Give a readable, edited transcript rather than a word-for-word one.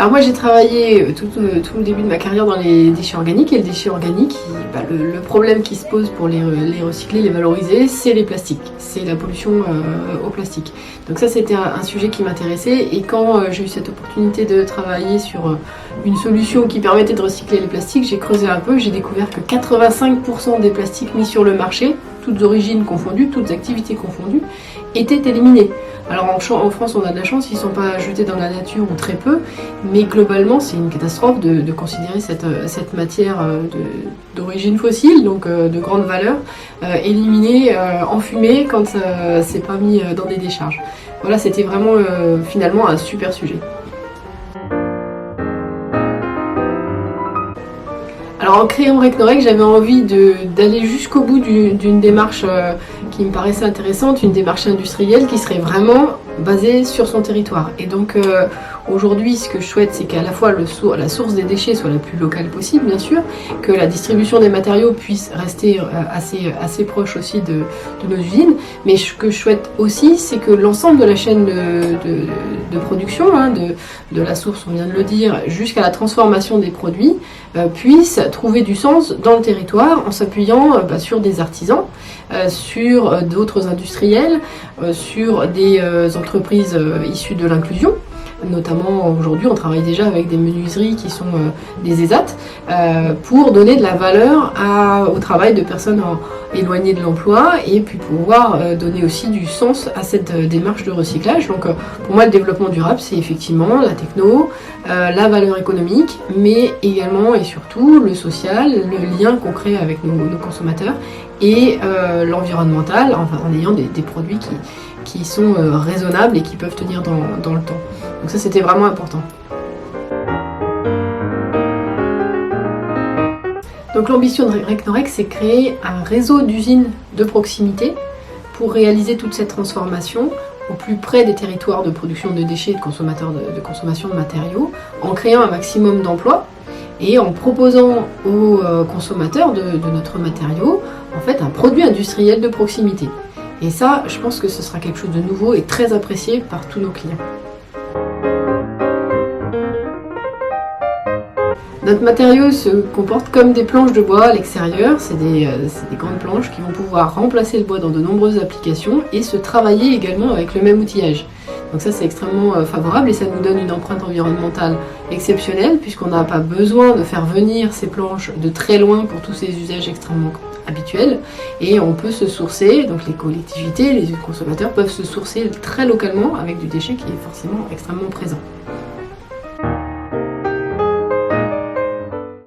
Alors moi j'ai travaillé tout le début de ma carrière dans les déchets organiques, et le déchet organique, le problème qui se pose pour les recycler, les valoriser, c'est les plastiques, c'est la pollution au plastique. Donc ça c'était un sujet qui m'intéressait, et quand j'ai eu cette opportunité de travailler sur une solution qui permettait de recycler les plastiques, j'ai creusé un peu, j'ai découvert que 85% des plastiques mis sur le marché, toutes origines confondues, toutes activités confondues, étaient éliminés. Alors en France on a de la chance, ils ne sont pas jetés dans la nature ou très peu, mais globalement c'est une catastrophe de considérer cette matière d'origine fossile, donc de grande valeur, éliminée, enfumée quand c'est pas mis dans des décharges. Voilà, c'était vraiment finalement un super sujet. Alors en créant Recnorec, j'avais envie d'aller jusqu'au bout d'une démarche qui me paraissait intéressante, une démarche industrielle qui serait vraiment basée sur son territoire. Et donc aujourd'hui, ce que je souhaite, c'est qu'à la fois la source des déchets soit la plus locale possible, bien sûr, que la distribution des matériaux puisse rester assez proche aussi de nos usines, mais ce que je souhaite aussi, c'est que l'ensemble de la chaîne de production, de la source, on vient de le dire, jusqu'à la transformation des produits, puisse trouver du sens dans le territoire en s'appuyant sur des artisans, sur d'autres industriels, sur des entreprises issues de l'inclusion. Notamment aujourd'hui on travaille déjà avec des menuiseries qui sont des ESAT pour donner de la valeur au travail de personnes éloignées de l'emploi, et puis pouvoir donner aussi du sens à cette démarche de recyclage. Donc pour moi le développement durable c'est effectivement la techno, la valeur économique, mais également et surtout le social, le lien qu'on crée avec nos consommateurs, et l'environnemental, enfin, en ayant des produits qui sont raisonnables et qui peuvent tenir dans le temps. Donc ça c'était vraiment important. Donc l'ambition de Recnorec, c'est créer un réseau d'usines de proximité pour réaliser toute cette transformation au plus près des territoires de production de déchets et de consommation de matériaux, en créant un maximum d'emplois et en proposant aux consommateurs de notre matériau en fait un produit industriel de proximité. Et ça, je pense que ce sera quelque chose de nouveau et très apprécié par tous nos clients. Notre matériau se comporte comme des planches de bois à l'extérieur, c'est des grandes planches qui vont pouvoir remplacer le bois dans de nombreuses applications et se travailler également avec le même outillage. Donc ça c'est extrêmement favorable, et ça nous donne une empreinte environnementale exceptionnelle, puisqu'on n'a pas besoin de faire venir ces planches de très loin pour tous ces usages extrêmement habituels, et on peut se sourcer, donc les collectivités, les consommateurs peuvent se sourcer très localement avec du déchet qui est forcément extrêmement présent.